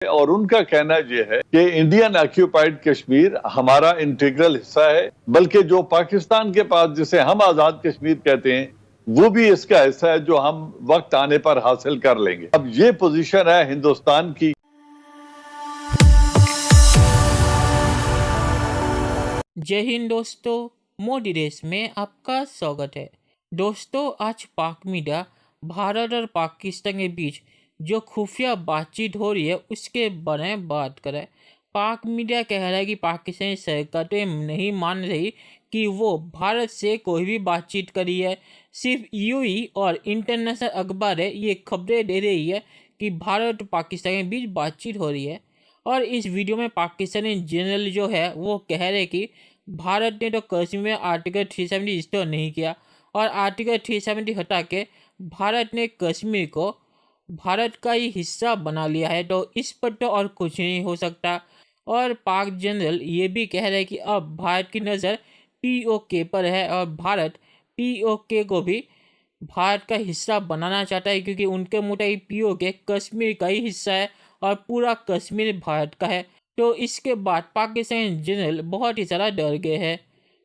और उनका कहना यह है कि इंडियन ऑक्यूपाइड कश्मीर हमारा इंटीग्रल हिस्सा है, बल्कि जो पाकिस्तान के पास जिसे हम आजाद कश्मीर कहते हैं वो भी इसका हिस्सा है, जो हम वक्त आने पर हासिल कर लेंगे। अब ये पोजीशन है हिंदुस्तान की। जय हिंद दोस्तों, मोदी देश में आपका स्वागत है। दोस्तों, आज पाक मीडिया भारत और पाकिस्तान के बीच जो खुफिया बातचीत हो रही है उसके बारे में बात करें। पाक मीडिया कह रहा है कि पाकिस्तानी सरकारें नहीं मान रही कि वो भारत से कोई भी बातचीत करी है। सिर्फ यूएई और इंटरनेशनल अखबार है ये खबरें दे रही है कि भारत और पाकिस्तान के बीच बातचीत हो रही है। और इस वीडियो में पाकिस्तानी जनरल जो है वो कह रहे कि भारत ने तो कश्मीर में आर्टिकल 370 इंस्टॉल नहीं किया और आर्टिकल 370 हटा के भारत ने कश्मीर को भारत का ही हिस्सा बना लिया है, तो इस पर तो और कुछ नहीं हो सकता। और पाक जनरल ये भी कह रहे हैं कि अब भारत की नज़र पीओके पर है और भारत पीओके को भी भारत का हिस्सा बनाना चाहता है, क्योंकि उनके मुताबिक पीओके कश्मीर का ही हिस्सा है और पूरा कश्मीर भारत का है। तो इसके बाद पाकिस्तानी जनरल बहुत ही ज़्यादा डर गए हैं।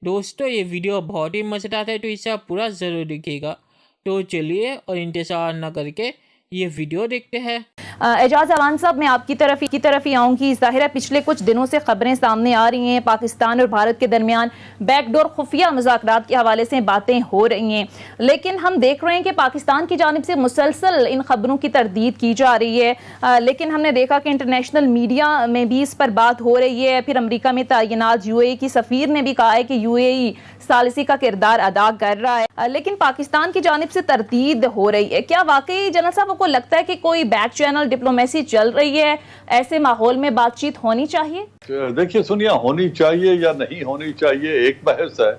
दोस्तों, ये वीडियो बहुत ही मज़ेदार है, तो इसे आप पूरा ज़रूर देखिएगा। तो चलिए और इंतज़ार न करके ये वीडियो देखते हैं। एजाज अवान साहब, मैं आपकी तरफ ही आऊँगी। जाहिर है पिछले कुछ दिनों से खबरें सामने आ रही हैं, पाकिस्तान और भारत के दरमियान बैकडोर खुफिया मुज़ाकरात के हवाले से बातें हो रही हैं, लेकिन हम देख रहे हैं कि पाकिस्तान की जानिब से मुसलसल इन खबरों की तरदीद की जा रही है। लेकिन हमने देखा कि इंटरनेशनल मीडिया में भी इस पर बात हो रही है। फिर अमरीका में तैनात यूएई की सफ़ीर ने भी कहा है कि यूएई सालिसी का किरदार अदा कर रहा है, लेकिन पाकिस्तान की जानिब से तरदीद हो रही है। क्या वाकई जनरल साहब आपको लगता है कि कोई बैक चैनल डिप्लोमेसी चल रही है? ऐसे माहौल में बातचीत होनी चाहिए? देखिए सुनिए, होनी चाहिए या नहीं होनी चाहिए एक बहस है,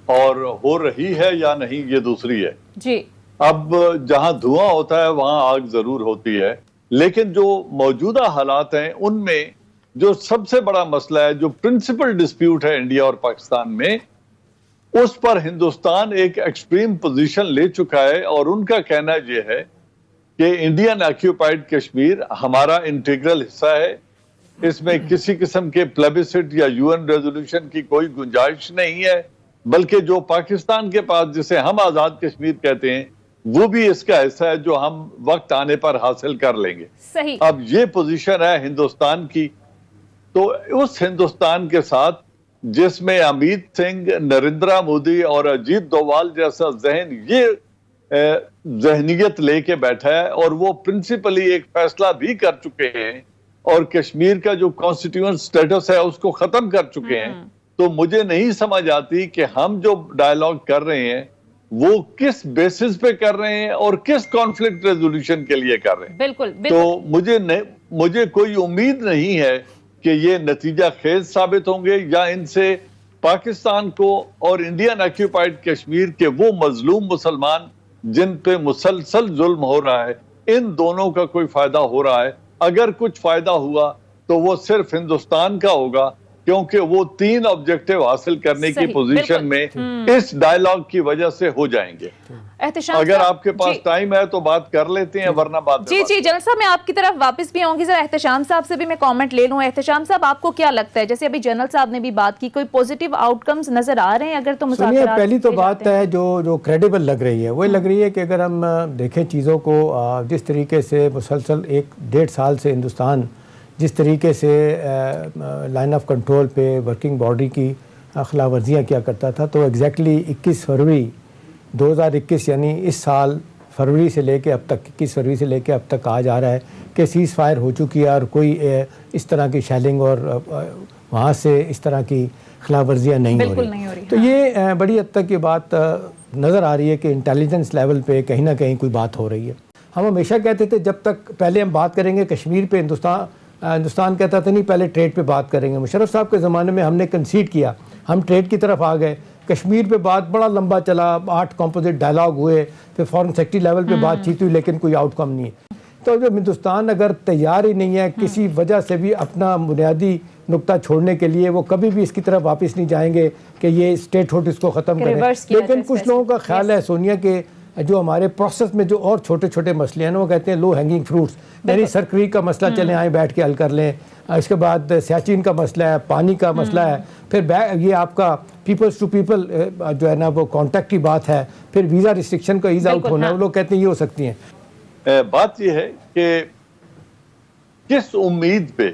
और हो रही है या नहीं ये दूसरी है जी। अब जहां धुआं होता है वहां आग जरूर होती है, लेकिन जो मौजूदा हालात हैं उनमें जो सबसे बड़ा मसला है, जो प्रिंसिपल डिस्प्यूट है इंडिया और पाकिस्तान में, उस पर हिंदुस्तान एक एक्सट्रीम पोजीशन ले चुका है। और उनका कहना यह है कि इंडियन ऑक्यूपाइड कश्मीर हमारा इंटीग्रल हिस्सा है, इसमें किसी किस्म के प्लेबिसिट या यूएन रेजोल्यूशन की कोई गुंजाइश नहीं है, बल्कि जो पाकिस्तान के पास जिसे हम आजाद कश्मीर कहते हैं वो भी इसका हिस्सा है, जो हम वक्त आने पर हासिल कर लेंगे। सही। अब ये पोजीशन है हिंदुस्तान की। तो उस हिंदुस्तान के साथ जिसमें अमित सिंह, नरेंद्र मोदी और अजीत डोभाल जैसा जहनीयत लेके बैठा है, और वो प्रिंसिपली एक फैसला भी कर चुके हैं और कश्मीर का जो कॉन्स्टिट्यूएंट स्टेटस है उसको खत्म कर चुके हैं, तो मुझे नहीं समझ आती कि हम जो डायलॉग कर रहे हैं वो किस बेसिस पे कर रहे हैं और किस कॉन्फ्लिक्ट रेजोल्यूशन के लिए कर रहे हैं। बिल्कुल। तो मुझे कोई उम्मीद नहीं है कि ये नतीजा खेज साबित होंगे या इनसे पाकिस्तान को और इंडियन ऑक्यूपाइड कश्मीर के वो मजलूम मुसलमान जिन पे मुसलसल जुल्म हो रहा है, इन दोनों का कोई फायदा हो रहा है। अगर कुछ फायदा हुआ तो वो सिर्फ हिंदुस्तान का होगा, क्योंकि वो 3 ऑब्जेक्टिव हासिल करने की पोजीशन में इस डायलॉग की वजह से हो जाएंगे। अगर आपके पास टाइम है तो बात कर लेते हैं, वरना बात जी जनरल साहब, मैं आपकी तरफ वापस भी आऊंगी। जरा एहतशाम साहब से भी मैं कमेंट ले लूं। एहतशाम साहब, आपको क्या लगता है, जैसे अभी जनरल साहब ने भी बात की, कोई पॉजिटिव आउटकम्स नजर आ रहे हैं? अगर तो मुज़ाकरात पहली तो बात है जो क्रेडिबल लग रही है, वो लग रही है कि अगर हम देखें चीज़ों को, जिस तरीके से मुसलसल 1-1.5 साल से हिंदुस्तान जिस तरीके से लाइन ऑफ कंट्रोल पे वर्किंग बॉडी की खिलाफ वर्जियाँ किया करता था, तो एग्जैक्टली 21 फरवरी 2021 यानी इस साल फरवरी से लेके अब तक 21 फरवरी से लेके अब तक कहा जा रहा है कि सीज़ फायर हो चुकी है और कोई इस तरह की शेलिंग और वहाँ से इस तरह की खिलाफ वर्जियाँ नहीं हो रही। तो ये बड़ी हद तक ये बात नज़र आ रही है कि इंटेलिजेंस लेवल पे कहीं ना कहीं कोई बात हो रही है। हम हमेशा कहते थे जब तक पहले हम बात करेंगे कश्मीर पे, हिंदुस्तान कहता था नहीं पहले ट्रेड पे बात करेंगे। मुशर्रफ साहब के ज़माने में हमने कंसीड किया, हम ट्रेड की तरफ आ गए। कश्मीर पे बात बड़ा लंबा चला, 8 कॉम्पोजिट डायलॉग हुए, फिर फॉरेन सेक्रेटरी लेवल पे बातचीत हुई, लेकिन कोई आउटकम नहीं है। तो जब हिंदुस्तान अगर तैयार ही नहीं है किसी वजह से भी अपना बुनियादी नुक्ता छोड़ने के लिए, वो कभी भी इसकी तरफ वापस नहीं जाएंगे कि ये स्टेटहुड इसको ख़त्म करें। लेकिन कुछ लोगों का ख्याल है सोनिया के जो हमारे प्रोसेस में जो और छोटे छोटे मसले हैं ना, वो कहते हैं लो हैंगिंग फ्रूट्स, यानी सरक्रीक का मसला चले आए बैठ के हल कर लें, इसके बाद सियाचिन का मसला है, पानी का मसला है, फिर ये आपका पीपल्स टू पीपल जो है ना वो कांटेक्ट की बात है, फिर वीज़ा रिस्ट्रिक्शन का ईज आउट होना है, वो लोग कहते हैं ये हो सकती हैं। बात ये है कि किस उम्मीद पे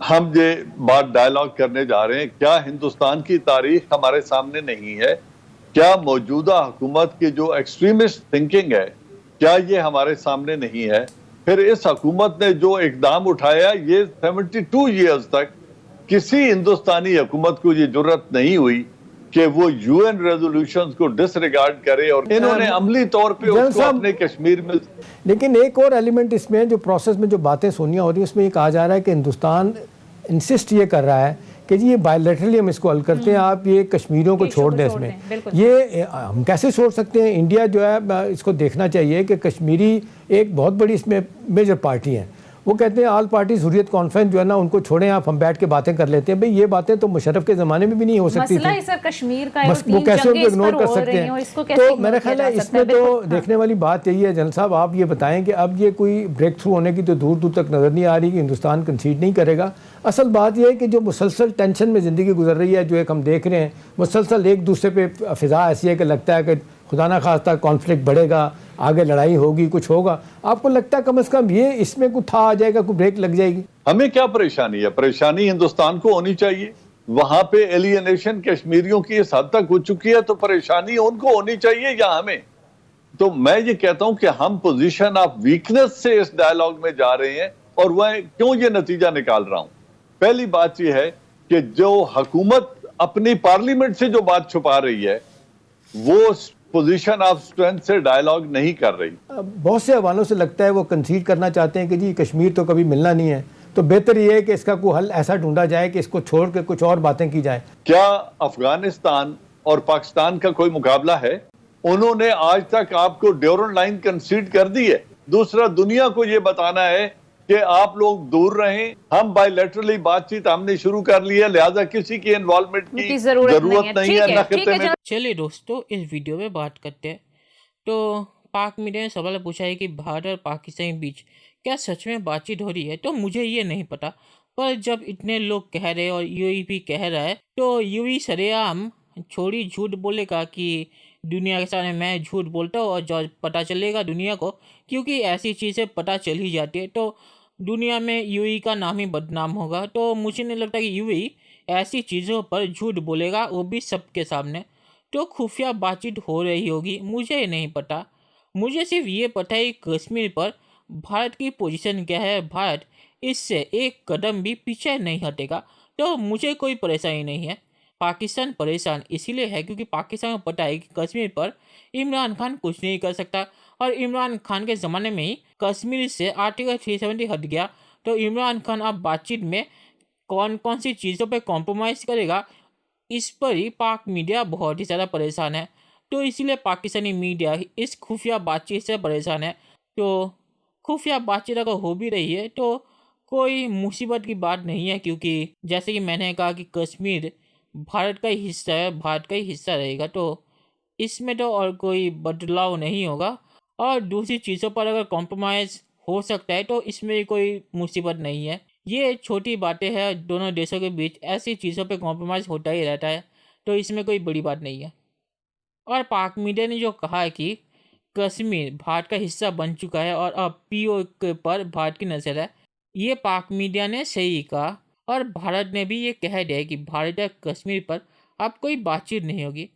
हम ये बात डायलॉग करने जा रहे हैं। क्या हिंदुस्तान की तारीख हमारे सामने नहीं है? क्या मौजूदा हुकूमत की जो एक्सट्रीमिस्ट थिंकिंग है, क्या ये हमारे सामने नहीं है? फिर इस हुकूमत ने जो इकदाम उठाया, ये 72 ईयर्स तक किसी हिंदुस्तानी हुकूमत को ये जुर्रत नहीं हुई कि वो यूएन रेजोल्यूशंस को डिसरिगार्ड करे, और इन्होंने अमली तौर पे उसको अपने कश्मीर में। लेकिन एक और एलिमेंट इसमें जो प्रोसेस में जो बातें सोनिया हो रही है, उसमें ये कहा जा रहा है कि हिंदुस्तान इंसिस्ट ये कर रहा है कि जी ये बायलैटरली हम इसको हल करते हैं, आप ये कश्मीरियों को छोड़ दें इसमें। ये हम कैसे छोड़ सकते हैं? इंडिया जो है इसको देखना चाहिए कि कश्मीरी एक बहुत बड़ी इसमें मेजर पार्टी है। वो कहते हैं ऑल पार्टीज हुर्रियत कॉन्फ्रेंस जो है ना उनको छोड़ें, आप हम बैठ के बातें कर लेते हैं। भाई ये बातें तो मुशर्रफ के ज़माने में भी नहीं हो सकती थी। सर कश्मीर का बस वो कैसे उनको इग्नोर कर सकते हैं? तो मेरा ख्याल है इसमें तो देखने वाली बात यही है। जनरल साहब आप ये बताएं कि अब ये कोई ब्रेक थ्रू होने की तो दूर दूर तक नज़र नहीं आ रही कि हिंदुस्तान कंसीड नहीं करेगा। असल बात यह है कि जो मुसलसल टेंशन में ज़िंदगी गुजर रही है, जो एक हम देख रहे हैं मुसलसल एक दूसरे पे फ़िज़ा ऐसी है कि लगता है कि खुदा ना खास्ता कॉन्फ्लिक्ट बढ़ेगा, आगे लड़ाई होगी, कुछ होगा। आपको लगता है कम से कम ये इसमें कुछ था आ जाएगा, कुछ ब्रेक लग जाएगी? हमें क्या परेशानी है? परेशानी हिंदुस्तान को होनी चाहिए। वहां पे एलियनेशन कश्मीरियों की इस हद तक हो चुकी है, तो परेशानी उनको होनी चाहिए या हमें? तो मैं ये कहता हूं कि हम पोजीशन ऑफ वीकनेस से इस डायलॉग में जा रहे हैं, और वह क्यों ये नतीजा निकाल रहा हूं। पहली बात यह है कि जो हुकूमत अपनी पार्लियामेंट से जो बात छुपा रही है, वो पोजीशन ऑफ स्ट्रेंथ से डायलॉग नहीं कर रही। बहुत से हवालों से लगता है वो कंसीड करना चाहते हैं कि जी कश्मीर तो कभी मिलना नहीं है, तो बेहतर ये है कि इसका कोई हल ऐसा ढूंढा जाए कि इसको छोड़ के कुछ और बातें की जाए। क्या अफगानिस्तान और पाकिस्तान का कोई मुकाबला है? उन्होंने आज तक आपको ड्यूरन लाइन कंसीड कर दी है। दूसरा, दुनिया को ये बताना है कि आप लोग दूर रहें, हम बायलैटरली बातचीत हमने शुरू कर ली है, लिहाजा किसी की इन्वॉल्वमेंट की जरूरत नहीं है नखते में। चलिए दोस्तों, इस वीडियो में बात करते हैं। तो पाक मीडिया ने सवाल पूछा है कि भारत और पाकिस्तान के बीच क्या सच में बातचीत हो रही है? तो मुझे ये नहीं पता, पर जब इतने लोग कह रहे हैं और यूएई भी कह रहा है, तो यूएई सरेआम छोड़ी झूठ बोलेगा कि दुनिया के सामने मैं झूठ बोलता हूँ और जो पता चलेगा दुनिया को, क्योंकि ऐसी चीज़ें पता चल ही जाती है तो दुनिया में यूएई का नाम ही बदनाम होगा। तो मुझे नहीं लगता कि यूएई ऐसी चीज़ों पर झूठ बोलेगा, वो भी सबके सामने। तो खुफिया बातचीत हो रही होगी, मुझे नहीं पता। मुझे सिर्फ ये पता है कि कश्मीर पर भारत की पोजीशन क्या है। भारत इससे एक कदम भी पीछे नहीं हटेगा, तो मुझे कोई परेशानी नहीं है। पाकिस्तान परेशान इसीलिए है क्योंकि पाकिस्तान को पता है कि कश्मीर पर इमरान खान कुछ नहीं कर सकता, और इमरान खान के ज़माने में ही कश्मीर से आर्टिकल 370 हट गया। तो इमरान खान अब बातचीत में कौन कौन सी चीज़ों पर कॉम्प्रोमाइज़ करेगा, इस पर ही पाक मीडिया बहुत ही ज़्यादा परेशान है। तो इसीलिए पाकिस्तानी मीडिया इस खुफिया बातचीत से परेशान है। तो खुफिया बातचीत अगर हो भी रही है तो कोई मुसीबत की बात नहीं है, क्योंकि जैसे कि मैंने कहा कि कश्मीर भारत का ही हिस्सा है, भारत का ही हिस्सा रहेगा, तो इसमें तो और कोई बदलाव नहीं होगा। और दूसरी चीज़ों पर अगर कॉम्प्रोमाइज़ हो सकता है तो इसमें कोई मुसीबत नहीं है। ये छोटी बातें हैं दोनों देशों के बीच, ऐसी चीज़ों पे कॉम्प्रोमाइज़ होता ही रहता है, तो इसमें कोई बड़ी बात नहीं है। और पाक मीडिया ने जो कहा है कि कश्मीर भारत का हिस्सा बन चुका है और अब पीओके पर भारत की नज़र है, ये पाक मीडिया ने सही कहा। और भारत ने भी ये कह दिया है कि भारत और कश्मीर पर अब कोई बातचीत नहीं होगी,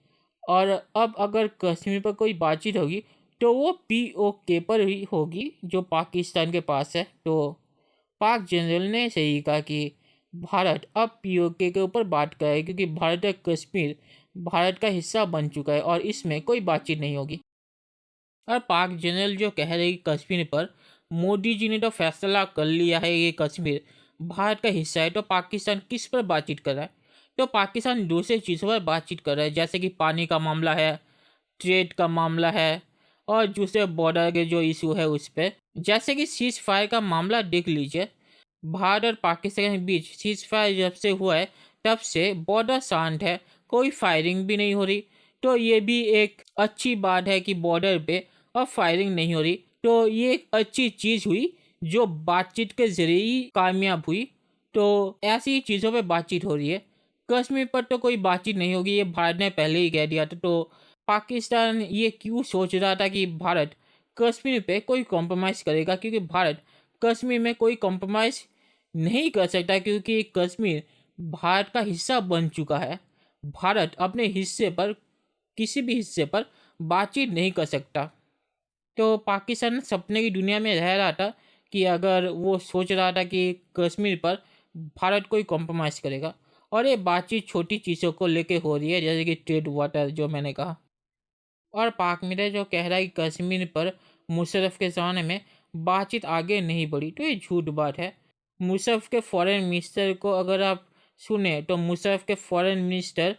और अब अगर कश्मीर पर कोई बातचीत होगी तो वो पीओके पर ही होगी जो पाकिस्तान के पास है। तो पाक जनरल ने सही कहा कि भारत अब पीओके के ऊपर बात करे, क्योंकि भारत और कश्मीर भारत का हिस्सा बन चुका है और इसमें कोई बातचीत नहीं होगी। और पाक जनरल जो कह रहे हैं कि कश्मीर पर मोदी जी ने तो फैसला कर लिया है, ये कश्मीर भारत का हिस्सा है, तो पाकिस्तान किस पर बातचीत कर रहा है? तो पाकिस्तान दूसरी चीज़ों पर बातचीत कर रहा है, जैसे कि पानी का मामला है, ट्रेड का मामला है, और दूसरे बॉर्डर के जो इशू है उस पर। जैसे कि सीज फायर का मामला देख लीजिए, भारत और पाकिस्तान के बीच सीज फायर जब से हुआ है तब से बॉर्डर शांत है, कोई फायरिंग भी नहीं हो रही। तो ये भी एक अच्छी बात है कि बॉर्डर पे और फायरिंग नहीं हो रही। तो ये एक अच्छी चीज़ हुई जो बातचीत के जरिए ही कामयाब हुई। तो ऐसी चीज़ों पे बातचीत हो रही है। कश्मीर पर तो कोई बातचीत नहीं होगी, ये भारत ने पहले ही कह दिया था। तो पाकिस्तान ये क्यों सोच रहा था कि भारत कश्मीर पे कोई कॉम्प्रोमाइज़ करेगा, क्योंकि भारत कश्मीर में कोई कॉम्प्रोमाइज़ नहीं कर सकता, क्योंकि कश्मीर भारत का हिस्सा बन चुका है। भारत अपने हिस्से पर, किसी भी हिस्से पर बातचीत नहीं कर सकता। तो पाकिस्तान सपने की दुनिया में रह रहा था कि अगर वो सोच रहा था कि कश्मीर पर भारत कोई कॉम्प्रोमाइज़ करेगा। और ये बातचीत छोटी चीज़ों को लेके हो रही है, जैसे कि ट्रेड वाटर जो मैंने कहा। और पाक मीडिया जो कह रहा है कि कश्मीर पर मुशर्रफ के ज़माने में बातचीत आगे नहीं बढ़ी, तो ये झूठ बात है। मुशर्रफ के फॉरेन मिनिस्टर को अगर आप सुने तो मुशर्रफ के फॉरेन मिनिस्टर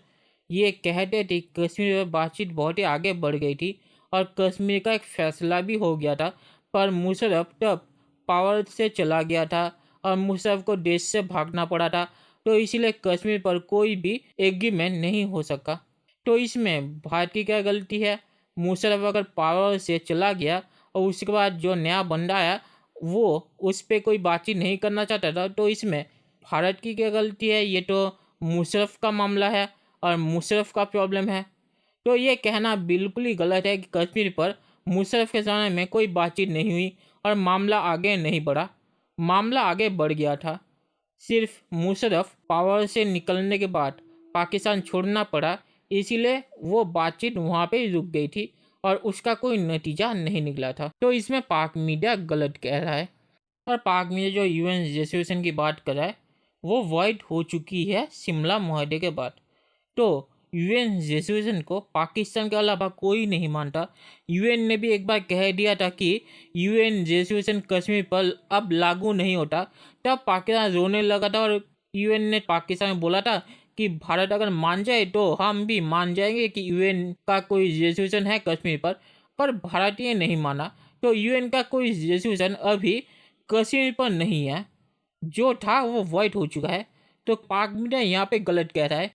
ये कहते थे कश्मीर में बातचीत बहुत ही आगे बढ़ गई थी और कश्मीर का एक फैसला भी हो गया था। पर मुशर्रफ तब पावर से चला गया था और मुशर्रफ को देश से भागना पड़ा था, तो इसीलिए कश्मीर पर कोई भी एग्रीमेंट नहीं हो सका। तो इसमें भारत की क्या गलती है? मुशर्रफ अगर पावर से चला गया और उसके बाद जो नया बंदा आया वो उस पर कोई बातचीत नहीं करना चाहता था, तो इसमें भारत की क्या गलती है? ये तो मुशर्रफ का मामला है और मुशर्रफ का प्रॉब्लम है। तो ये कहना बिल्कुल ही गलत है कि कश्मीर पर मुशर्रफ के ज़माने में कोई बातचीत नहीं हुई और मामला आगे नहीं बढ़ा। मामला आगे बढ़ गया था। सिर्फ मुशर्रफ पावर से निकलने के बाद पाकिस्तान छोड़ना पड़ा, इसीलिए वो बातचीत वहाँ पे रुक गई थी और उसका कोई नतीजा नहीं निकला था। तो इसमें पाक मीडिया गलत कह रहा है। और पाक मीडिया जो यूएन रेजोल्यूशन की बात कर रहा है वो वॉइड हो चुकी है शिमला मुआहदे के बाद। तो यूएन रेजोल्यूशन को पाकिस्तान के अलावा कोई नहीं मानता। यूएन ने भी एक बार कह दिया था कि यूएन रेजोल्यूशन कश्मीर पर अब लागू नहीं होता, तब पाकिस्तान रोने लगा था और यूएन ने पाकिस्तान में बोला था कि भारत अगर मान जाए तो हम भी मान जाएंगे कि यूएन का कोई रेजोल्यूशन है कश्मीर पर भारत ये नहीं माना। तो यूएन का कोई रेजोल्यूशन अभी कश्मीर पर नहीं है, जो था वो वॉइड हो चुका है। तो पाक मीडिया यहाँ पे गलत कह रहा है।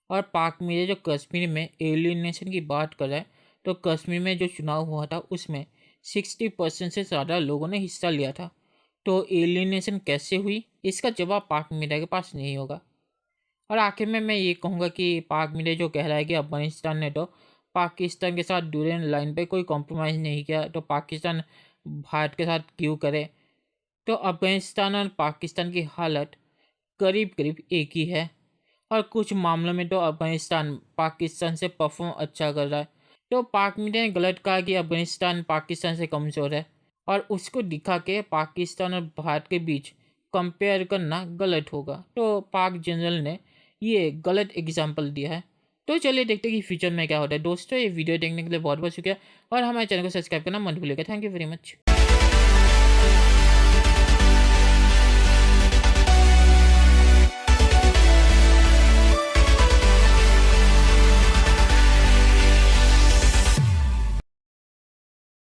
और पाक मीडिया जो कश्मीर में एलियनेशन की बात कर रहा है, तो कश्मीर में जो चुनाव हुआ था उसमें 60% से ज़्यादा लोगों ने हिस्सा लिया था। तो एलियनेशन कैसे हुई, इसका जवाब पाक मीडिया के पास नहीं होगा। और आखिर में मैं ये कहूँगा कि पाक मीडिया जो कह रहा है कि अफगानिस्तान ने तो पाकिस्तान के साथ ड्यूरेंट लाइन पे कोई कॉम्प्रोमाइज़ नहीं किया, तो पाकिस्तान भारत के साथ क्यों करे? तो अफगानिस्तान और पाकिस्तान की हालत करीब करीब एक ही है और कुछ मामलों में तो अफगानिस्तान पाकिस्तान से परफॉर्म अच्छा कर रहा है। तो पाक मीडिया ने गलत कहा कि अफगानिस्तान पाकिस्तान से कमज़ोर है और उसको दिखा के पाकिस्तान और भारत के बीच कंपेयर करना गलत होगा। तो पाक जनरल ने ये गलत एग्जाम्पल दिया है। तो चलिए देखते हैं कि फ्यूचर में क्या होता है। दोस्तों ये वीडियो देखने के लिए बहुत बहुत शुक्रिया और हमारे चैनल को सब्सक्राइब करना मत भूलिएगा। Thank you very much.